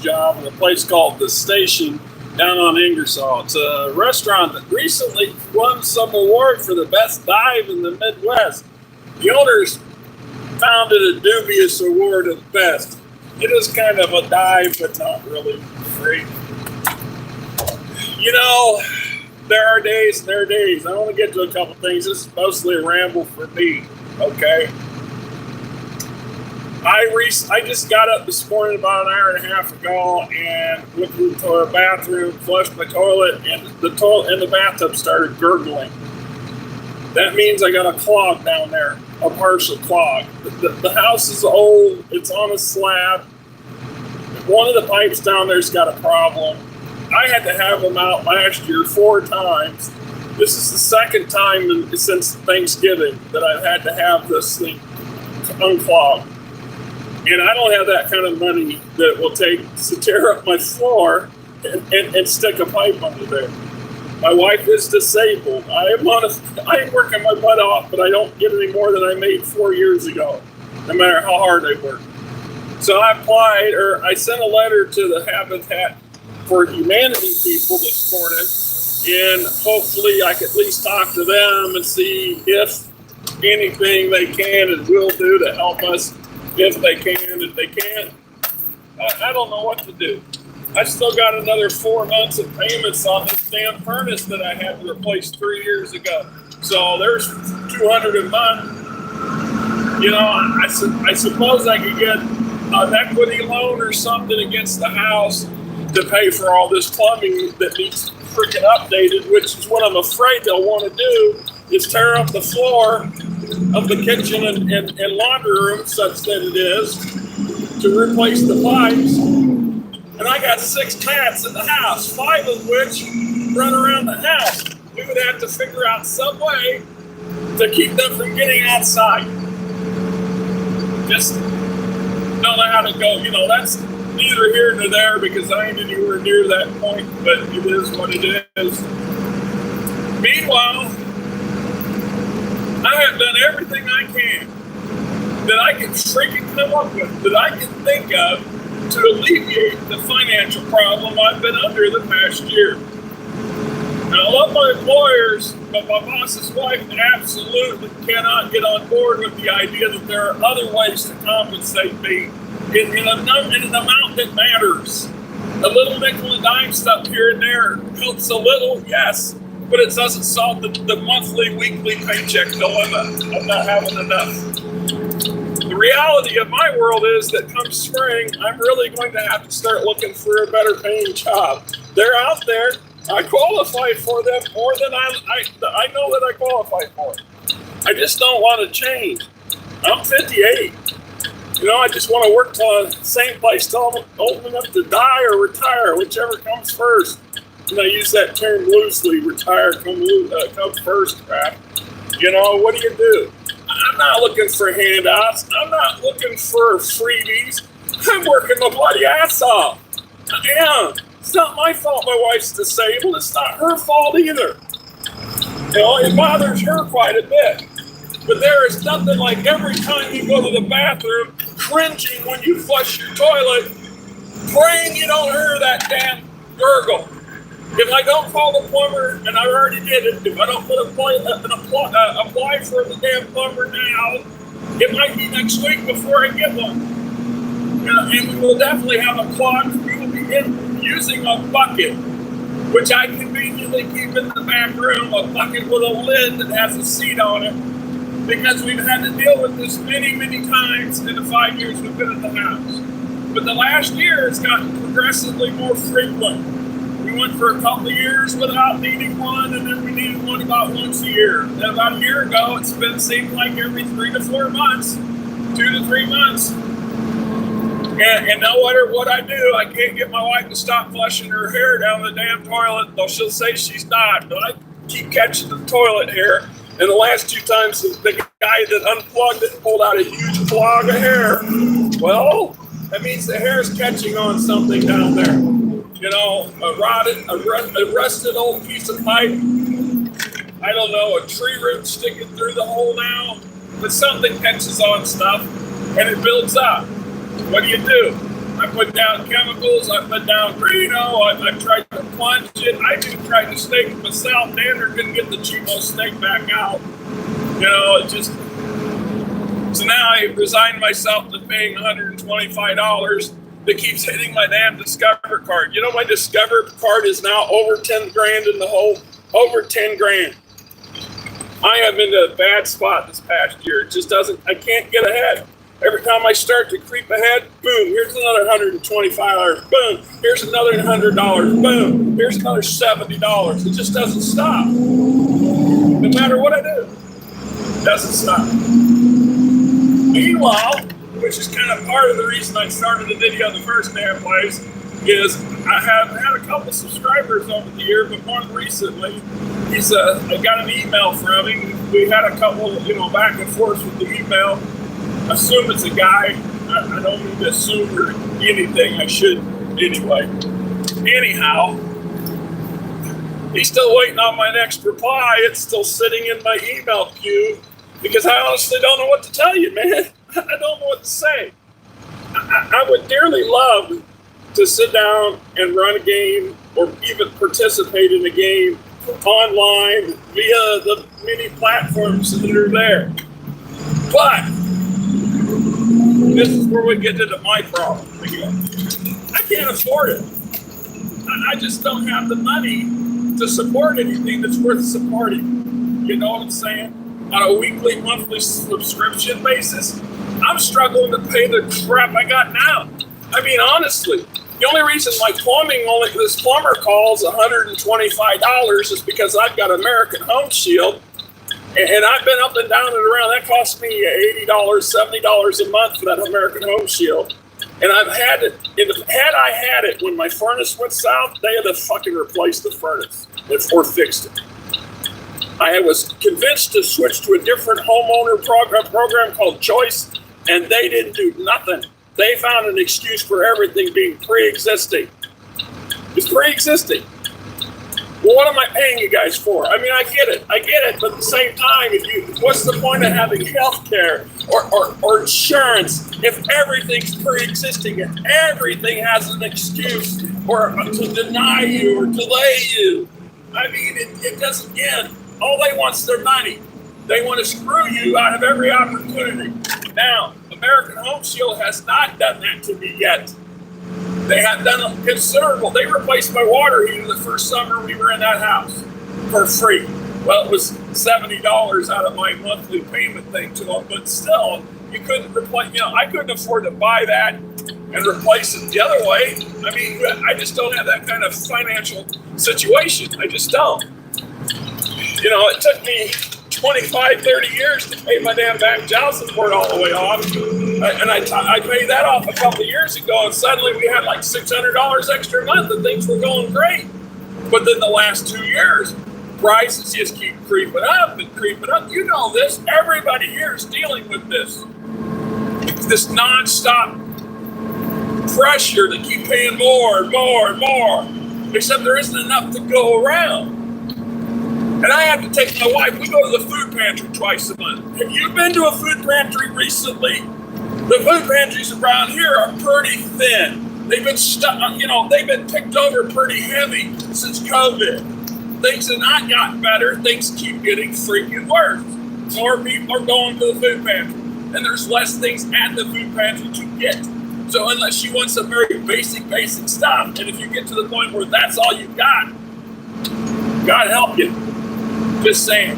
job in a place called The Station down on Ingersoll. It's a restaurant that recently won some award for the best dive in the Midwest. The owners found it a dubious award at best. It is kind of a dive, but not really great. You know, there are days and there are days. I want to get to a couple things. This is mostly a ramble for me, okay? I just got up this morning about an hour and a half ago and went to the bathroom, flushed my toilet, and the toilet in the bathtub started gurgling. That means I got a clog down there, a partial clog. The house is old. It's on a slab. One of the pipes down there's got a problem. I had to have them out last year 4 times. This is the second time since Thanksgiving that I've had to have this thing unclogged. And I don't have that kind of money that it will take to tear up my floor and stick a pipe under there. My wife is disabled. I am working my butt off, but I don't get any more than I made 4 years ago, no matter how hard I work. So I sent a letter to the Habitat for Humanity people this morning, and hopefully I can at least talk to them and see if anything they can and will do to help us. If they can, if they can't, I don't know what to do. I still got another 4 months of payments on this damn furnace that I had to replace 3 years ago. So there's $200 a month. You know, I suppose I could get an equity loan or something against the house to pay for all this plumbing that needs freaking updated, which is what I'm afraid they'll want to do, is tear up the floor of the kitchen and laundry room such that it is to replace the pipes. And I got 6 cats in the house, 5 of which run around the house. We would have to figure out some way to keep them from getting outside. Just don't know how to go. You know, that's neither here nor there because I ain't anywhere near that point, but it is what it is. Meanwhile, I have done everything I can that I can freaking come up with, that I can think of to alleviate the financial problem I've been under the past year. Now, I love my employers, but my boss's wife absolutely cannot get on board with the idea that there are other ways to compensate me in an amount that matters. A little nickel and dime stuff here and there helps a little, yes, but it doesn't solve the monthly, weekly paycheck dilemma. I'm not having enough. The reality of my world is that come spring, I'm really going to have to start looking for a better paying job. They're out there. I qualify for them more than I know that I qualify for. I just don't want to change. I'm 58. You know, I just want to work till the same place till I'm old enough to die or retire, whichever comes first. And I use that term loosely, retire, come first crap. You know, what do? I'm not looking for handouts. I'm not looking for freebies. I'm working my bloody ass off. I am. It's not my fault my wife's disabled. It's not her fault either. You know, it bothers her quite a bit. But there is nothing like every time you go to the bathroom, cringing when you flush your toilet, praying you don't hear that damn gurgle. If I don't call the plumber, and I already did it, if I don't apply for the damn plumber now, it might be next week before I get one. And we will definitely have a clock. We will be using a bucket, which I conveniently keep in the back room, a bucket with a lid that has a seat on it, because we've had to deal with this many, many times in the 5 years we've been in the house. But the last year, it's gotten progressively more frequent. We went for a couple of years without needing one, and then we needed one about once a year. And about a year ago, it's been seemed like every 3 to 4 months, 2 to 3 months. And no matter what I do, I can't get my wife to stop flushing her hair down the damn toilet, though she'll say she's not. But I keep catching the toilet hair. And the last 2 times, the guy that unplugged it pulled out a huge clog of hair. Well, that means the hair is catching on something down there. You know, a rusted old piece of pipe. I don't know, a tree root sticking through the hole now. But something catches on stuff, and it builds up. What do? I put down chemicals, I put down Reno, I tried to plunge it, I even tried to snake it myself. Dander couldn't get the cheapo snake back out. You know, it just... So now I resigned myself to paying $125 that keeps hitting my damn Discover card. You know, my Discover card is now over 10 grand in the hole. Over 10 grand. I am in a bad spot this past year. It just doesn't, I can't get ahead. Every time I start to creep ahead, boom, here's another $125. Boom, here's another $100. Boom, here's another $70. It just doesn't stop. No matter what I do, it doesn't stop. Meanwhile, which is kind of part of the reason I started the video in the first damn place, is I have had a couple subscribers over the year, but more recently, I got an email from him. We had a couple, back and forth with the email. Assume it's a guy. I don't mean to assume or anything. I should anyway. Anyhow, he's still waiting on my next reply. It's still sitting in my email queue because I honestly don't know what to tell you, man. I don't know what to say. I would dearly love to sit down and run a game or even participate in a game online via the many platforms that are there. But this is where we get into my problem again. I can't afford it. I just don't have the money to support anything that's worth supporting. You know what I'm saying? On a weekly, monthly subscription basis, I'm struggling to pay the crap I got now. I mean, honestly, the only reason my this plumber calls $125 is because I've got American Home Shield, and I've been up and down and around. That cost me $80, $70 a month for that American Home Shield. And I've had it, had I had it when my furnace went south, they had to fucking replace the furnace or fixed it. I was convinced to switch to a different homeowner program called Choice, and they didn't do nothing. They found an excuse for everything being pre-existing. It's pre-existing. Well, what am I paying you guys for? I mean, I get it, but at the same time, what's the point of having health care or insurance if everything's pre-existing and everything has an excuse or to deny you or delay you? I mean, it doesn't end. All they want is their money. They want to screw you out of every opportunity. Now, American Home Shield has not done that to me yet. They have done considerable. They replaced my water heater the first summer we were in that house for free. Well, it was $70 out of my monthly payment thing to them, but still, you couldn't replace, I couldn't afford to buy that and replace it the other way. I mean, I just don't have that kind of financial situation. I just don't. It took me 25, 30 years to pay my damn back child support all the way off. And I paid that off a couple of years ago, and suddenly we had like $600 extra a month, and things were going great. But then the last 2 years, prices just keep creeping up and creeping up. You know this. Everybody here is dealing with this. This nonstop pressure to keep paying more and more and more, except there isn't enough to go around. And I have to take my wife. We go to the food pantry twice a month. Have you been to a food pantry recently? The food pantries around here are pretty thin. They've been they've been picked over pretty heavy since COVID. Things have not gotten better. Things keep getting freaking worse. More people are going to the food pantry, and there's less things at the food pantry to get. So unless you want some very basic stuff, and if you get to the point where that's all you got, God help you. Just saying.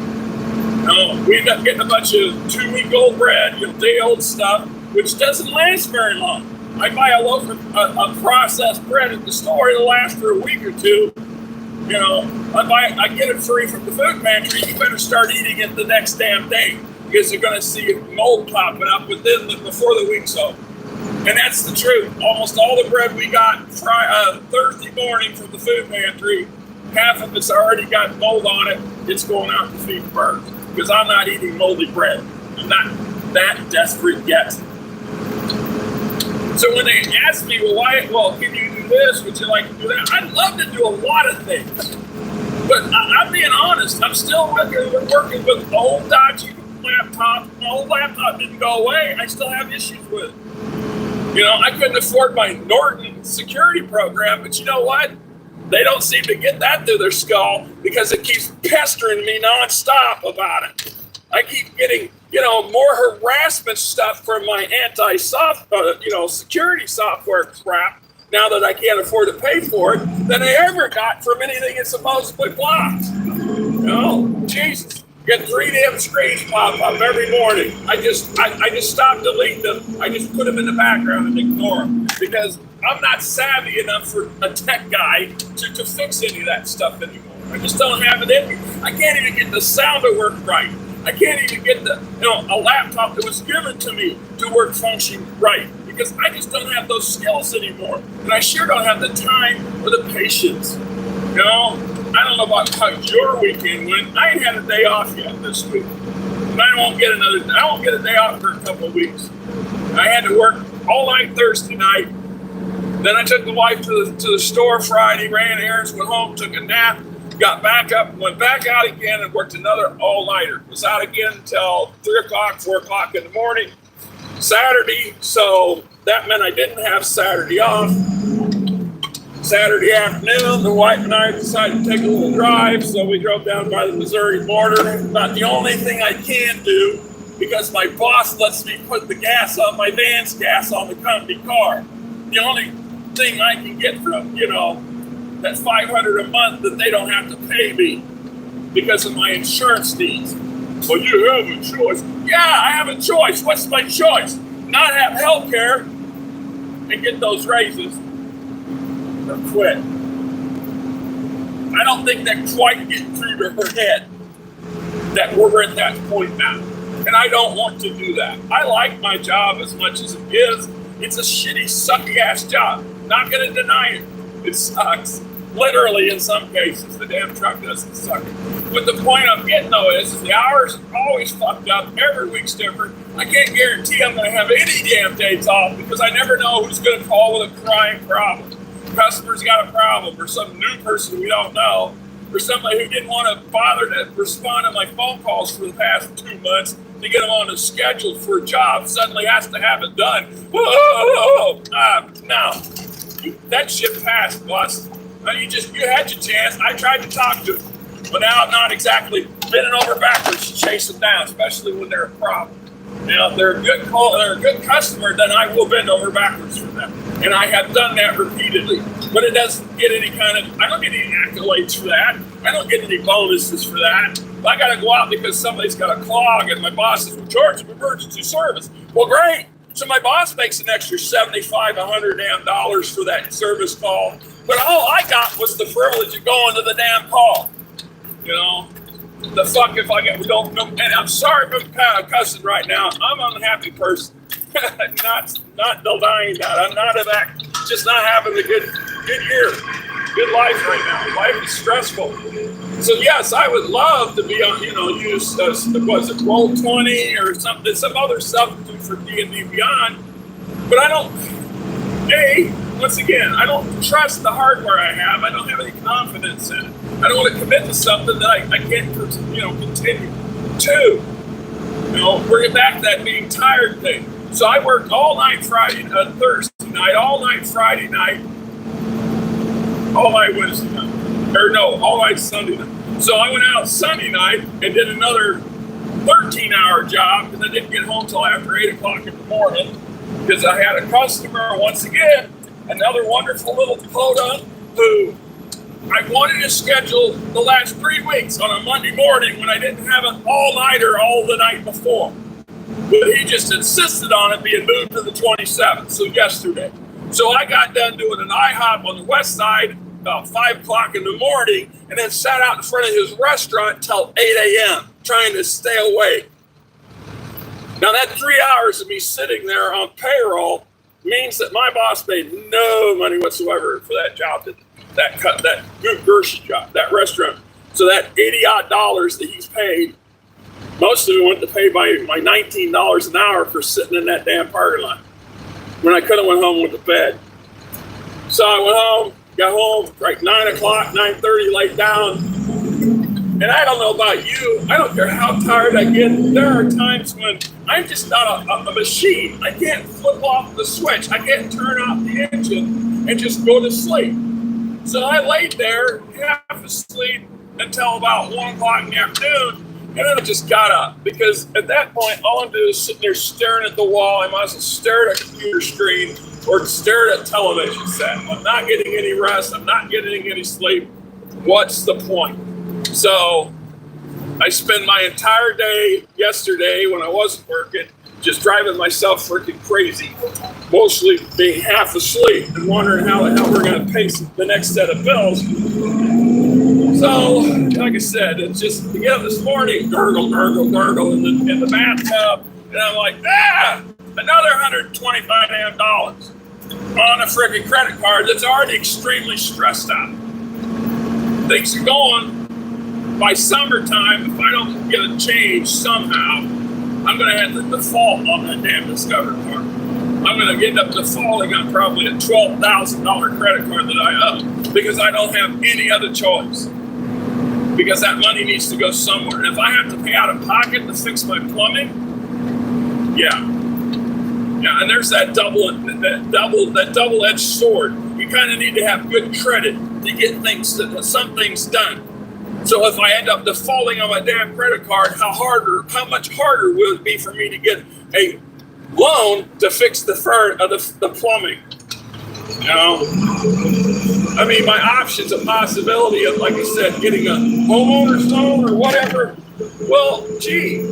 We end up getting a bunch of 2-week-old bread, day-old stuff, which doesn't last very long. I buy a loaf of processed bread at the store; it'll last for a week or two. I get it free from the food pantry. You better start eating it the next damn day because you're going to see mold popping up before the week's over. And that's the truth. Almost all the bread we got Thursday morning from the food pantry, half of it's already got mold on it. It's going out to feed birds because I'm not eating moldy bread. I'm not that desperate yet. So when they ask me, can you do this? Would you like to do that? I'd love to do a lot of things. But I'm being honest. I'm still working with the old dodgy laptop. My old laptop didn't go away. I still have issues with it. You know, I couldn't afford my Norton security program, but you know what? They don't seem to get that through their skull because it keeps pestering me nonstop about it. I keep getting, more harassment stuff from my security software crap now that I can't afford to pay for it than I ever got from anything it supposedly blocks. Jesus. Get 3 damn screens pop up every morning. I just stop deleting them. I just put them in the background and ignore them because I'm not savvy enough for a tech guy to fix any of that stuff anymore. I just don't have it in me. I can't even get the sound to work right. I can't even get a laptop that was given to me to work function right because I just don't have those skills anymore. And I sure don't have the time or the patience. I don't know about how your weekend went. I ain't had a day off yet this week. And I won't get a day off for a couple of weeks. I had to work all night Thursday night. Then I took the wife to the store Friday, ran errands, went home, took a nap, got back up, went back out again and worked another all-nighter. Was out again until 3 o'clock, 4 o'clock in the morning. Saturday, so that meant I didn't have Saturday off. Saturday afternoon, the wife and I decided to take a little drive, so we drove down by the Missouri border. About the only thing I can do, because my boss lets me put the gas on my van's gas on the company car. The only thing I can get from, that $500 a month that they don't have to pay me because of my insurance needs. Well, you have a choice. Yeah, I have a choice. What's my choice? Not have health care and get those raises. Or quit. I don't think that quite get through to her head that we're at that point now. And I don't want to do that. I like my job as much as it is. It's a shitty, sucky ass job. Not going to deny it. It sucks. Literally, in some cases, the damn truck doesn't suck. But the point I'm getting, though, is the hours are always fucked up. Every week's different. I can't guarantee I'm going to have any damn days off because I never know who's going to call with a crying problem. Customer's got a problem, or some new person we don't know, or somebody who didn't want to bother to respond to my phone calls for the past 2 months to get them on a schedule for a job, suddenly has to have it done. Whoa! No. That shit passed, boss. You had your chance. I tried to talk to them, but now I'm not exactly bending over backwards to chase them down, especially when they're a problem. They're a good customer, then I will bend over backwards for them. And I have done that repeatedly. But it doesn't get I don't get any accolades for that. I don't get any bonuses for that. I got to go out because somebody's got a clog and my boss is in charge of emergency service. Well, great. So my boss makes an extra $75, $100 damn for that service call. But all I got was the privilege of going to the damn call. The fuck if I don't, and I'm sorry if I'm cussing right now. I'm an unhappy person. not denying that. I'm not just not having a good year, good life right now. Life is stressful. So yes, I would love to be on, use Roll20 or some other substitute for D&D Beyond. But I don't. Once again, I don't trust the hardware I have. I don't have any confidence in it. I don't want to commit to something that I can't, continue to. Bring it back to that being tired thing. So I worked all night Thursday night, all night Friday night, all night Wednesday night. All night Sunday night. So I went out Sunday night and did another 13-hour job, and I didn't get home till after 8 o'clock in the morning because I had a customer, once again, another wonderful little podunk who I wanted to schedule the last 3 weeks on a Monday morning when I didn't have an all-nighter all the night before. But he just insisted on it being moved to the 27th, so yesterday. So I got done doing an IHOP on the west side about 5 o'clock in the morning and then sat out in front of his restaurant till 8 a.m. trying to stay awake. Now that 3 hours of me sitting there on payroll means that my boss made no money whatsoever for that job, that good Gershie job, that restaurant. So that $80-odd that he's paid, most of it went to pay my $19 an hour for sitting in that damn parking lot when I could have went home with the bed. So I went home, got home like 9 o'clock, 9:30, laid down. And I don't know about you, I don't care how tired I get. There are times when I'm just not a machine. I can't flip off the switch. I can't turn off the engine and just go to sleep. So I laid there half asleep until about 1 o'clock in the afternoon, and then I just got up because at that point, all I'm doing is sitting there staring at the wall. I might as well stare at a computer screen or stare at a television set. I'm not getting any rest. I'm not getting any sleep. What's the point? So I spent my entire day yesterday when I wasn't working just driving myself freaking crazy, mostly being half asleep and wondering how the hell we're going to pay the next set of bills. So, like I said, it's just, to get up this morning, gurgle, gurgle, gurgle in the bathtub, and I'm like, another $125 on a freaking credit card that's already extremely stressed out. Things are going. By summertime, if I don't get a change somehow, I'm going to have to default on that damn Discover card. I'm going to end up defaulting on probably a $12,000 credit card that I owe because I don't have any other choice. Because that money needs to go somewhere. And if I have to pay out of pocket to fix my plumbing, yeah, and there's that double-edged sword. You kind of need to have good credit to get some things done. So if I end up defaulting on my damn credit card, how much harder will it be for me to get a loan to fix the plumbing? You know, I mean, my options, a possibility of, like I said, getting a homeowner's loan or whatever. Well, gee,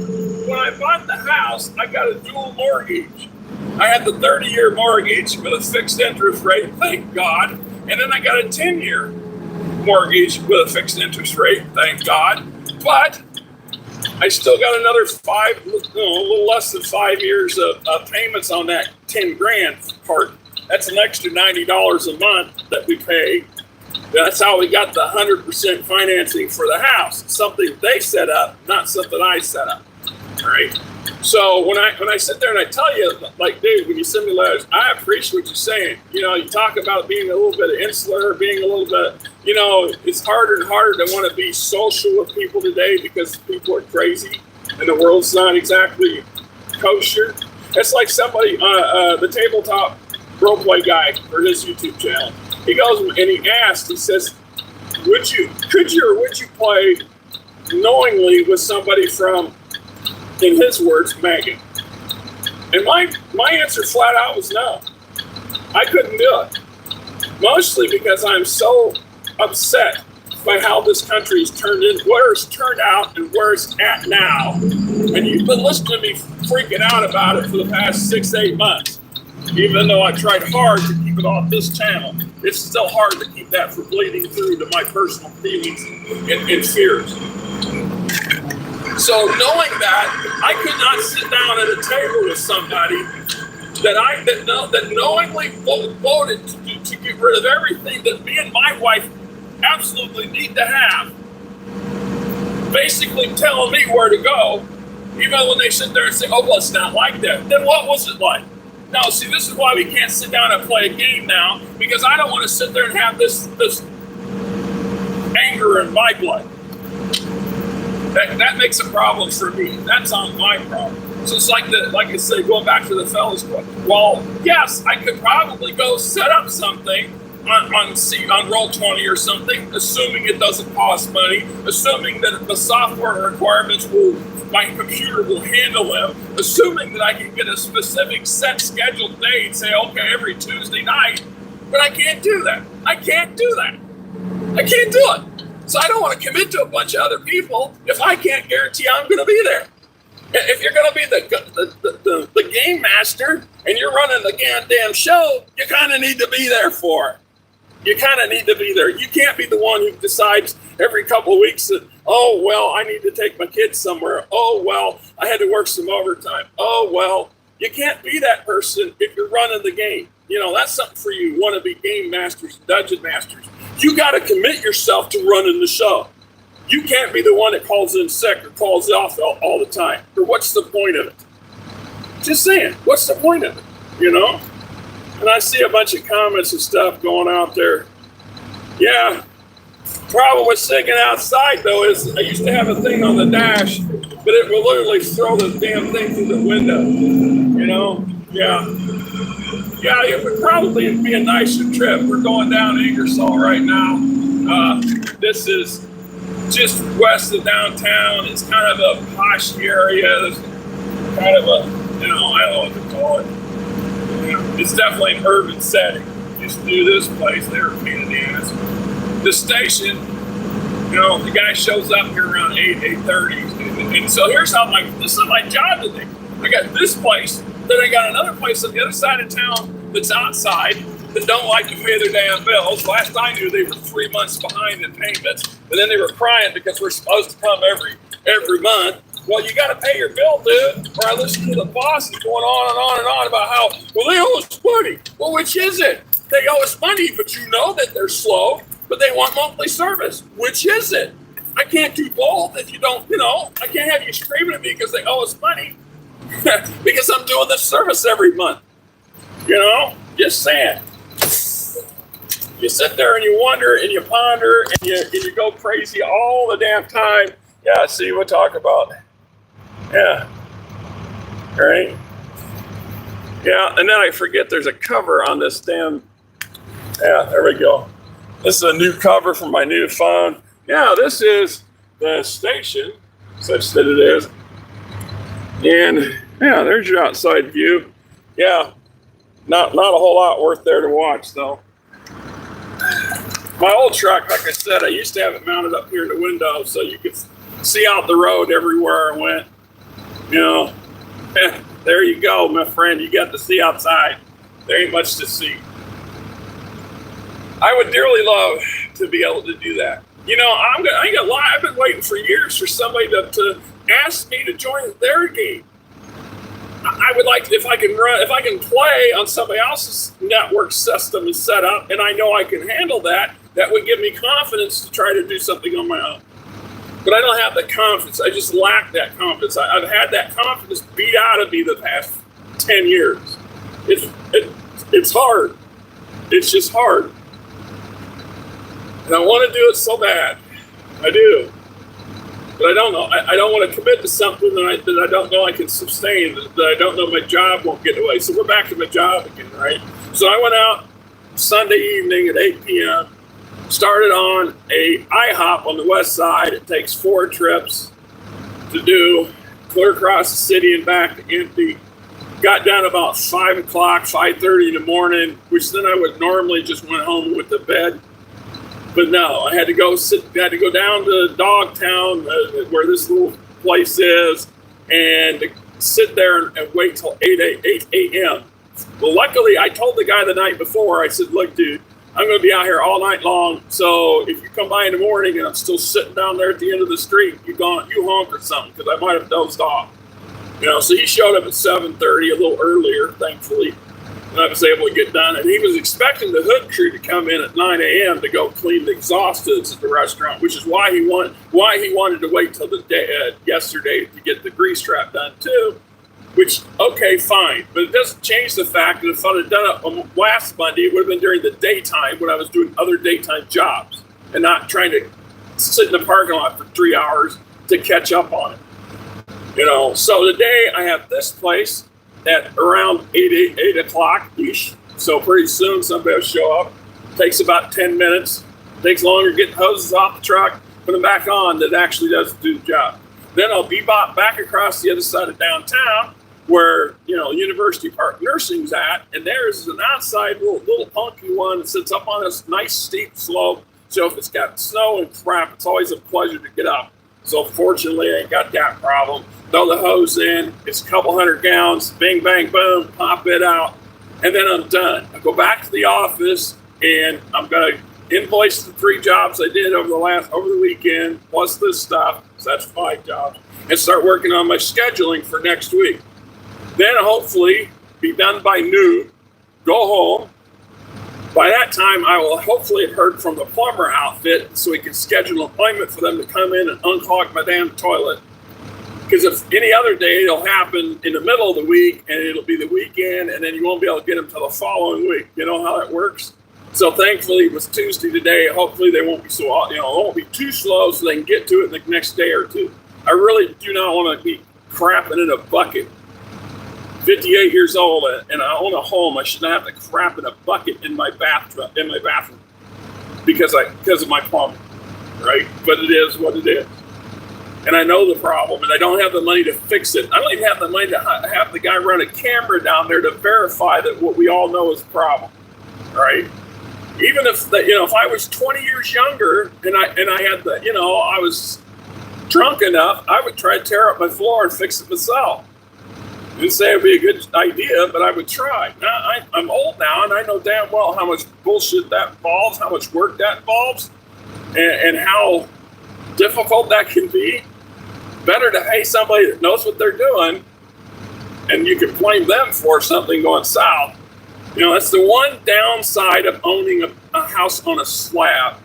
when I bought the house, I got a dual mortgage. I had the 30-year mortgage with a fixed interest rate, thank God, and then I got a 10-year mortgage with a fixed interest rate, thank God. But I still got another a little less than 5 years of payments on that 10 grand part. That's an extra $90 a month that we pay. That's how we got the 100% financing for the house. Something they set up, not something I set up. All right. So when I sit there and I tell you, like, dude, when you send me letters, I appreciate what you're saying. You know, you talk about being a little bit insular, being a little bit, you know, it's harder and harder to want to be social with people today because people are crazy and the world's not exactly kosher. It's like somebody, the tabletop roleplay guy for his YouTube channel. He goes and he asks, he says, could you play knowingly with somebody from, in his words, Megan? And my answer flat out was no. I couldn't do it. Mostly because I'm so upset by how this country has where it's turned out and where it's at now. And you've been listening to me freaking out about it for the past 6-8 months. Even though I tried hard to keep it off this channel, it's still hard to keep that from bleeding through to my personal feelings and fears. So knowing that, I could not sit down at a table with somebody that knowingly voted to get rid of everything that me and my wife absolutely need to have, basically telling me where to go, even when they sit there and say, oh, well, it's not like that. Then what was it like? Now, see, this is why we can't sit down and play a game now, because I don't want to sit there and have this anger in my blood. That makes a problem for me. That's not my problem. So it's like I said, going back to the fellas club. Well, yes, I could probably go set up something on Roll20 or something, assuming it doesn't cost money, assuming that the software requirements my computer will handle them, assuming that I can get a specific set scheduled day and say, okay, every Tuesday night, but I can't do that. I can't do it. So I don't want to commit to a bunch of other people if I can't guarantee I'm going to be there. If you're going to be the game master and you're running the goddamn show, you kind of need to be there for it. You kind of need to be there. You can't be the one who decides every couple of weeks that, oh, well, I need to take my kids somewhere. Oh, well, I had to work some overtime. Oh, well, you can't be that person if you're running the game. You know, that's something for you wannabe game masters, dungeon masters. You got to commit yourself to running the show. You can't be the one that calls in sick or calls off all the time. Or what's the point of it? Just saying, what's the point of it? You know? And I see a bunch of comments and stuff going out there. Yeah. Problem with sitting outside, though, is I used to have a thing on the dash but it will literally throw the damn thing through the window. You know? Yeah. Yeah, it would probably be a nicer trip. We're going down Ingersoll right now. This is just west of downtown. It's kind of a posh area. There's kind of a, I don't know what to call it. It's definitely an urban setting. Used to do this place, they were a pain in the ass. The station, the guy shows up here around 8:30. And so here's how this is my job today. I got this place, then I got another place on the other side of town that's outside that don't like to pay their damn bills. Last I knew, they were 3 months behind in payments, and then they were crying because we're supposed to come every month. Well, you got to pay your bill, dude. Or I listen to the bosses going on and on and on about how, well, they owe us money. Well, which is it? They owe us money, but you know that they're slow, but they want monthly service. Which is it? I can't do both if you don't, I can't have you screaming at me because they owe us money because I'm doing this service every month. Just saying. You sit there and you wonder and you ponder and you go crazy all the damn time. Yeah, see, we'll talk about. Yeah. All right. Yeah, and then I forget there's a cover on this damn. Yeah, there we go. This is a new cover for my new phone. Yeah, this is the station, such that it is. And yeah, there's your outside view. Yeah, not a whole lot worth there to watch though. My old truck, like I said, I used to have it mounted up here in the window so you could see out the road everywhere I went. There you go, my friend. You got to see outside. There ain't much to see. I would dearly love to be able to do that. I ain't gonna lie. I've been waiting for years for somebody to ask me to join their game. I would like if I can play on somebody else's network system and set up, and I know I can handle that. That would give me confidence to try to do something on my own. But I don't have the confidence. I just lack that confidence. I've had that confidence beat out of me the past 10 years. It's hard. It's just hard. And I want to do it so bad. I do. But I don't know. I don't want to commit to something that I don't know I can sustain, that I don't know my job won't get away. So we're back to my job again, right? So I went out Sunday evening at 8 p.m., started on a IHOP on the west side. It takes 4 trips to do, clear across the city and back to empty. Got down about 5 o'clock, 5:30 in the morning, which then I would normally just went home with the bed. But no, I had to go down to Dogtown, where this little place is, and sit there and wait till 8 a.m. Well, luckily, I told the guy the night before, I said, look, dude, I'm going to be out here all night long, so if you come by in the morning and I'm still sitting down there at the end of the street, you honk or something, because I might have dozed off. So he showed up at 7:30, a little earlier, thankfully. And I was able to get done. And he was expecting the hood crew to come in at 9 a.m. to go clean the exhaust hoods at the restaurant, which is why he wanted to wait till the day, yesterday to get the grease trap done too. Which, okay, fine. But it doesn't change the fact that if I'd have done it on last Monday, it would have been during the daytime when I was doing other daytime jobs and not trying to sit in the parking lot for 3 hours to catch up on it. So today I have this place at around 8 o'clock-ish. So pretty soon somebody will show up. Takes about 10 minutes. Takes longer to get hoses off the truck, put them back on, that actually does do the job. Then I'll bebop back across the other side of downtown where, University Park Nursing's at. And there's an outside little punky one that sits up on this nice steep slope. So if it's got snow and crap, it's always a pleasure to get up. So fortunately, I ain't got that problem. Throw the hose in, it's a couple 100 gallons, bing, bang, boom, pop it out, and then I'm done. I go back to the office, and I'm going to invoice the 3 jobs I did over the weekend, plus this stuff, so that's 5 jobs, and start working on my scheduling for next week. Then hopefully be done by noon, go home. By that time, I will hopefully have heard from the plumber outfit so we can schedule an appointment for them to come in and unclog my damn toilet. Because if any other day, it'll happen in the middle of the week, and it'll be the weekend, and then you won't be able to get them till the following week. You know how that works? So thankfully, it was Tuesday today. Hopefully, they won't be it won't be too slow, so they can get to it the next day or two. I really do not want to be crapping in a bucket. 58 years old and I own a home. I should not have to crap in a bucket in my bathroom because of my plumbing, right? But it is what it is. And I know the problem, and I don't have the money to fix it. I don't even have the money to have the guy run a camera down there to verify that what we all know is the problem, right? Even if if I was 20 years younger and I had I was drunk enough, I would try to tear up my floor and fix it myself. I didn't say it'd be a good idea, but I would try. Now I'm old now, and I know damn well how much bullshit that involves, how much work that involves, and how difficult that can be. Better to pay somebody that knows what they're doing, and you can blame them for something going south. That's the one downside of owning a house on a slab,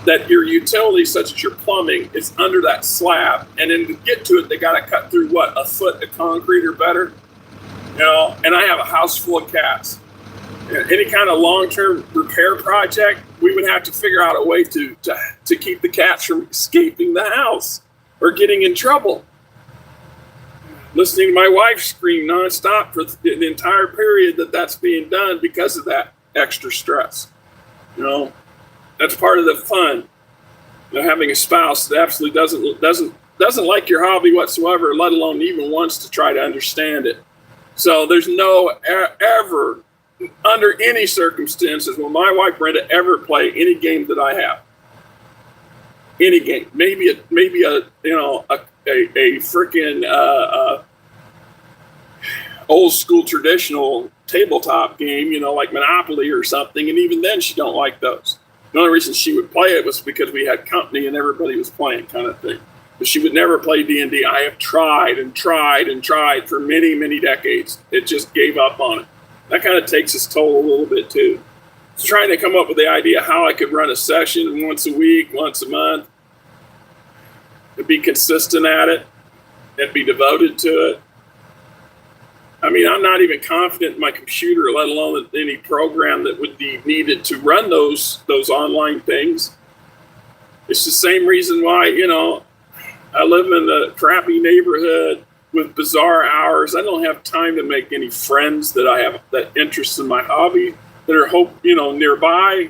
that your utilities, such as your plumbing, is under that slab. And then to get to it, they got to cut through, a foot of concrete or better? And I have a house full of cats. Any kind of long-term repair project, we would have to figure out a way to keep the cats from escaping the house or getting in trouble. Listening to my wife scream nonstop for the entire period that's being done because of that extra stress. That's part of the fun. Having a spouse that absolutely doesn't like your hobby whatsoever, let alone even wants to try to understand it. So there's no ever, under any circumstances, will my wife Brenda ever play any game that I have. Any game, maybe a freaking old school traditional tabletop game, like Monopoly or something, and even then she don't like those. The only reason she would play it was because we had company and everybody was playing, kind of thing. But she would never play D&D. I have tried and tried and tried for many, many decades. It just gave up on it. That kind of takes its toll a little bit too. So trying to come up with the idea how I could run a session once a week, once a month, and be consistent at it and be devoted to it. I mean, I'm not even confident in my computer, let alone any program that would be needed to run those online things. It's the same reason why, I live in a crappy neighborhood with bizarre hours. I don't have time to make any friends that I have that interest in my hobby that are nearby.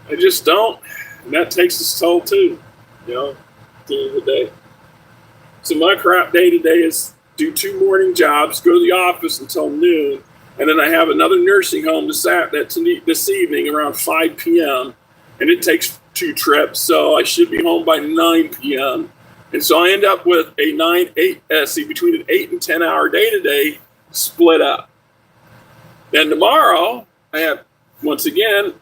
I just don't. And that takes its toll too, at the end of the day. So my crap day to day is do 2 morning jobs, go to the office until noon, and then I have another nursing home this evening around 5 p.m., and it takes 2 trips, so I should be home by 9 p.m., and so I end up with between an 8 and 10 hour day-to-day split up. Then tomorrow, I have, once again,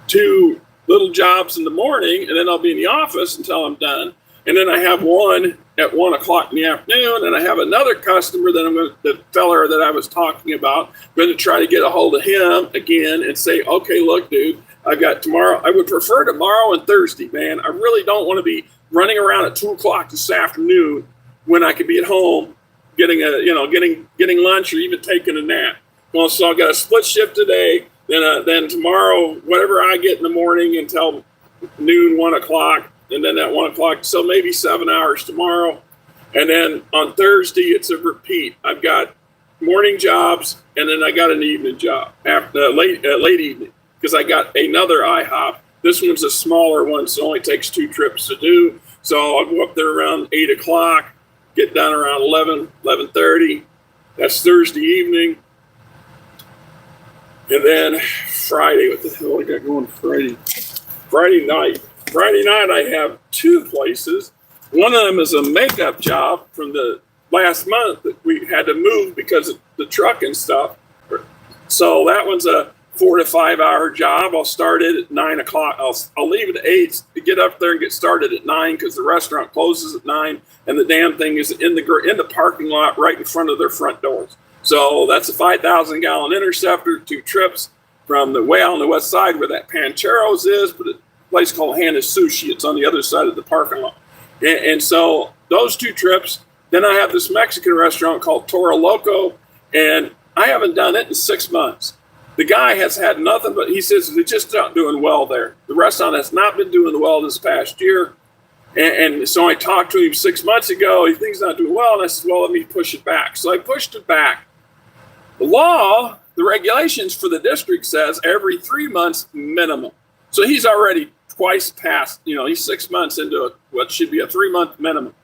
2 little jobs in the morning, and then I'll be in the office until I'm done. And then I have one at 1 o'clock in the afternoon, and I have another customer the feller that I was talking about, going to try to get a hold of him again and say, okay, look, dude, I got tomorrow. I would prefer tomorrow and Thursday, man. I really don't want to be running around at 2 o'clock this afternoon when I could be at home getting lunch or even taking a nap. Well, so I got a split shift today. Then tomorrow, whatever I get in the morning until noon, 1 o'clock. And then at 1 o'clock, so maybe 7 hours tomorrow. And then on Thursday, it's a repeat. I've got morning jobs, and then I got an evening job, after late evening, because I got another IHOP. This one's a smaller one, so it only takes 2 trips to do. So I'll go up there around 8 o'clock, get done around 11:30. That's Thursday evening. And then Friday, what the hell I got going Friday? Friday night, I have 2 places. One of them is a makeup job from the last month that we had to move because of the truck and stuff. So that one's a 4 to 5 hour job. I'll start it at 9 o'clock. I'll leave at 8 to get up there and get started at 9 because the restaurant closes at 9, and the damn thing is in the parking lot right in front of their front doors. So that's a 5,000 gallon interceptor, 2 trips from the way on the west side where that Pancheros is, but a place called Hannah's Sushi. It's on the other side of the parking lot. And so those 2 trips. Then I have this Mexican restaurant called Toro Loco, and I haven't done it in 6 months. The guy has had nothing but, he says they're just not doing well there. The restaurant has not been doing well this past year. And so I talked to him 6 months ago. He thinks not doing well. And I said, well, let me push it back. So I pushed it back. The law, the regulations for the district says every 3 months minimum. So he's already twice past, he's 6 months into what should be a 3 month minimum.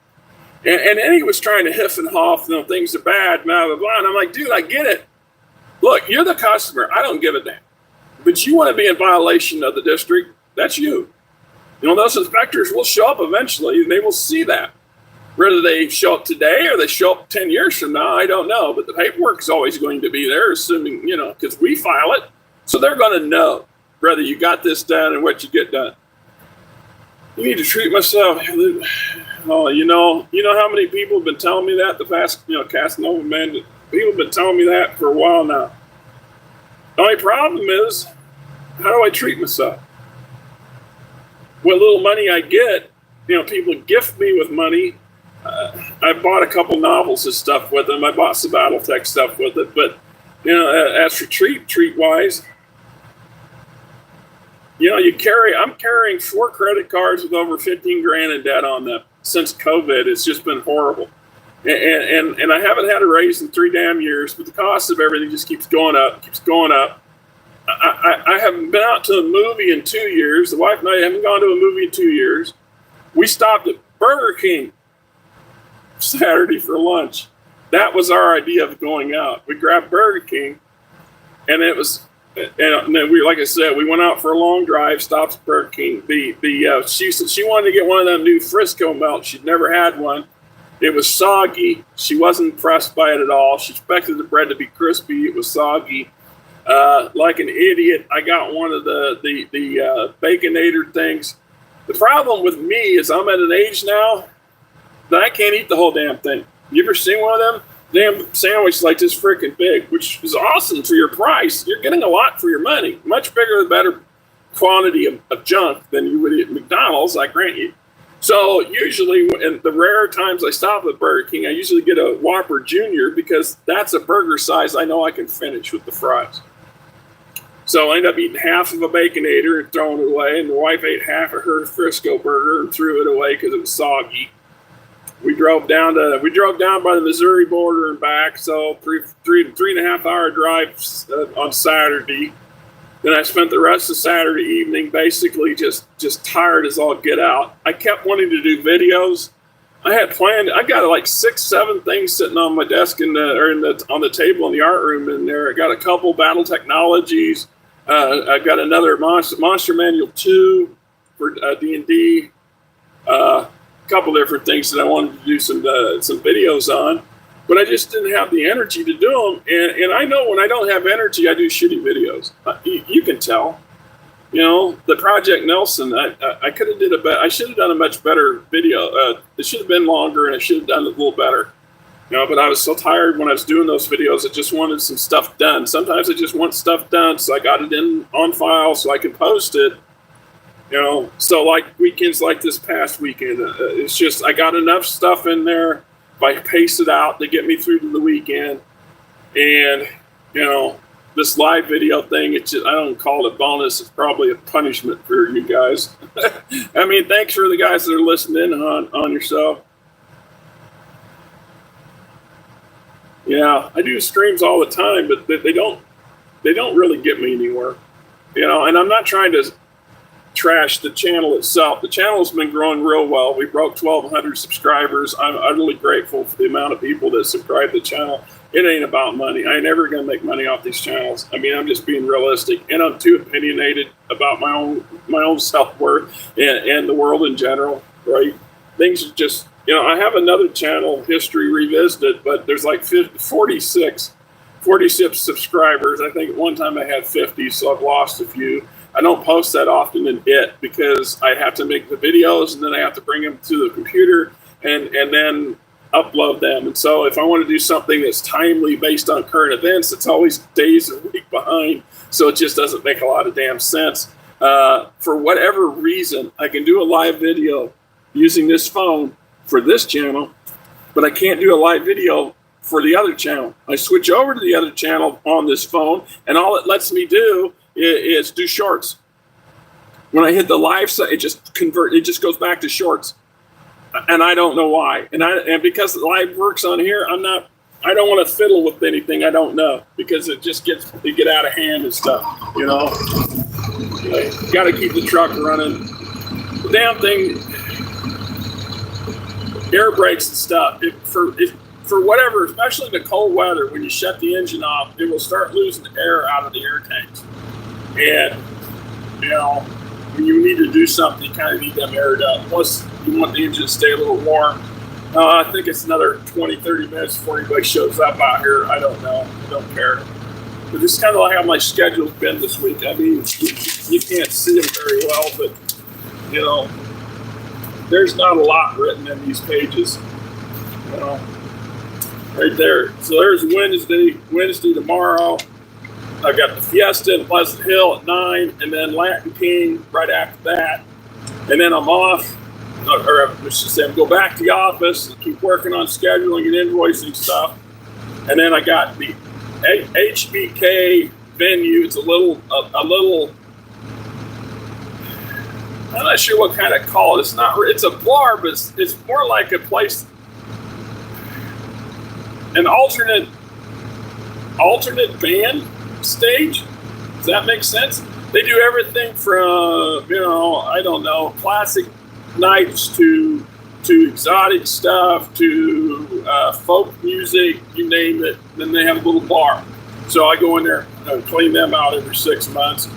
And then he was trying to hiff and hoff, things are bad, blah, blah, blah. And I'm like, dude, I get it. Look, you're the customer. I don't give a damn. But you want to be in violation of the district, that's you. Those inspectors will show up eventually, and they will see that. Whether they show up today or they show up 10 years from now, I don't know. But the paperwork is always going to be there, assuming, because we file it. So they're going to know whether you got this done and what you get done. You need to treat myself. Oh, you know how many people have been telling me that the past, Casanova man, people have been telling me that for a while now. The only problem is, how do I treat myself? What little money I get, people gift me with money. I bought a couple novels and stuff with them. I bought some Battletech stuff with it. But, as for treat-wise, I'm carrying 4 credit cards with over 15 grand in debt on them since COVID. It's just been horrible. And I haven't had a raise in 3 damn years, but the cost of everything just keeps going up. I haven't been out to a movie in 2 years. The wife and I haven't gone to a movie in 2 years. We stopped at Burger King Saturday for lunch. That was our idea of going out. We grabbed Burger King, and then we, like I said, we went out for a long drive, stopped at Burger King. She said she wanted to get one of them new Frisco melts. She'd never had one. It was soggy. She wasn't impressed by it at all. She expected the bread to be crispy. It was soggy. Like an idiot, I got one of the Baconator things. The problem with me is I'm at an age now that I can't eat the whole damn thing. You ever seen one of them? Damn sandwich like this freaking big, which is awesome for your price. You're getting a lot for your money. Much bigger, better quantity of junk than you would at McDonald's, I grant you. So usually, in the rare times I stop at Burger King, I usually get a Whopper Junior because that's a burger size I know I can finish with the fries. So I end up eating half of a Baconator and throwing it away, and the wife ate half of her Frisco burger and threw it away because it was soggy. We drove down by the Missouri border and back, so three and a half hour drive on Saturday. Then I spent the rest of Saturday evening basically just tired as all get out. I kept wanting to do videos. I had planned. I got like 6, 7 things sitting on my desk on the table in the art room in there. I got a couple Battle Technologies. I got another Monster Manual 2 for D&D. A couple different things that I wanted to do some videos on, but I just didn't have the energy to do them. And I know when I don't have energy, I do shitty videos. You can tell. The Project Nelson, I could have I should have done a much better video. It should have been longer, and I should have done it a little better. But I was so tired when I was doing those videos. I just wanted some stuff done. Sometimes I just want stuff done, so I got it on file so I can post it. So like weekends like this past weekend, it's just I got enough stuff in there. If I pace it out to get me through to the weekend, and this live video thing, it's just, I don't call it bonus. It's probably a punishment for you guys. I mean, thanks for the guys that are listening on yourself. Yeah, I do streams all the time, but they don't really get me anywhere. And I'm not trying to trash the channel itself. The channel's been growing real well. We broke 1,200 subscribers. I'm utterly grateful for the amount of people that subscribe to the channel. It ain't about money. I ain't never gonna make money off these channels. I mean, I'm just being realistic, and I'm too opinionated about my own self-worth and the world in general, right? Things are just, I have another channel, History Revisited, but there's like 46 subscribers. I think at one time I had 50, so I've lost a few. I don't post that often in it because I have to make the videos and then I have to bring them to the computer and then upload them. And so if I want to do something that's timely based on current events, it's always days or a week behind. So it just doesn't make a lot of damn sense. For whatever reason, I can do a live video using this phone for this channel, but I can't do a live video for the other channel. I switch over to the other channel on this phone, and all it lets me do is do shorts. When I hit the live side, it just goes back to shorts. and I don't know why. And because live works on here, I don't want to fiddle with anything I don't know, because it just get out of hand and stuff, you know. Got to keep the truck running. The damn thing, air brakes and stuff, for whatever, especially the cold weather, when you shut the engine off, it will start losing air out of the air tanks. And, you know, when you need to do something, you kind of need them aired up. Plus, you want the engine to stay a little warm. I think it's another 20, 30 minutes before anybody shows up out here. I don't know. I don't care. But it's kind of like how my schedule's been this week. I mean, you can't see it very well, but, you know, there's not a lot written in these pages. You know, right there. So there's Wednesday tomorrow. I got the Fiesta in Pleasant Hill at 9, and then Latin King right after that. And then I'm off. Or I should say, go back to the office and keep working on scheduling and invoicing stuff. And then I got the HBK venue. It's a little. I'm not sure what kind of call it. It's not. It's a bar, but it's more like a place, an alternate band stage. Does that make sense? They do everything from, you know, I don't know, classic nights to exotic stuff to folk music, you name it. Then they have a little bar. So I go in there and clean them out every 6 months.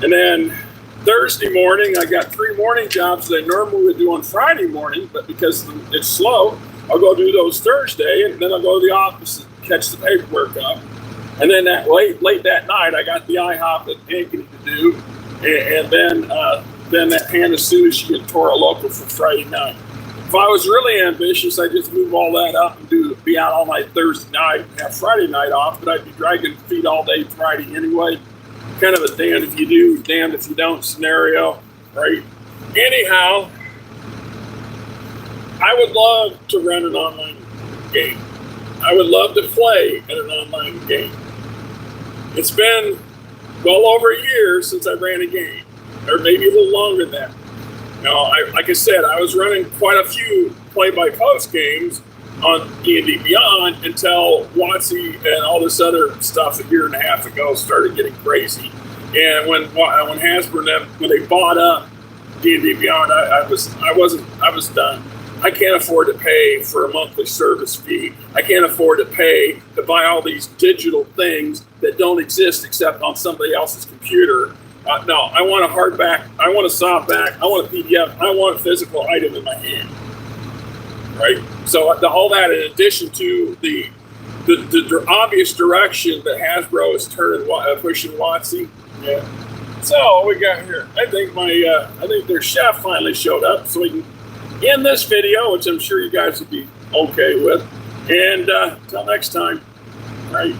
And then Thursday morning, I got 3 morning jobs that I normally would do on Friday morning, but because it's slow, I'll go do those Thursday, and then I'll go to the office and catch the paperwork up. And then that late that night, I got the IHOP at Ankeny to do, and then that Hannah Sue, she get Toro Local for Friday night. If I was really ambitious, I'd just move all that up and be out all night Thursday night and have Friday night off, but I'd be dragging feet all day Friday anyway. Kind of a damned if you do, damned if you don't scenario, right? Anyhow, I would love to run an online game. I would love to play in an online game. It's been well over a year since I ran a game, or maybe a little longer than that. Now, like I said, I was running quite a few play-by-post games on D&D Beyond until WotC and all this other stuff a year and a half ago started getting crazy. And when Hasbro, when they bought up D&D Beyond, I was done. I can't afford to pay for a monthly service fee. I can't afford to pay to buy all these digital things that don't exist except on somebody else's computer. No, I want a hardback. I want a softback. I want a PDF. I want a physical item in my hand. Right? So all that, in addition to the obvious direction that Hasbro is pushing WotC. Yeah. So what we got here? I think their chef finally showed up, so we can end this video, which I'm sure you guys will be okay with. And until next time, all right.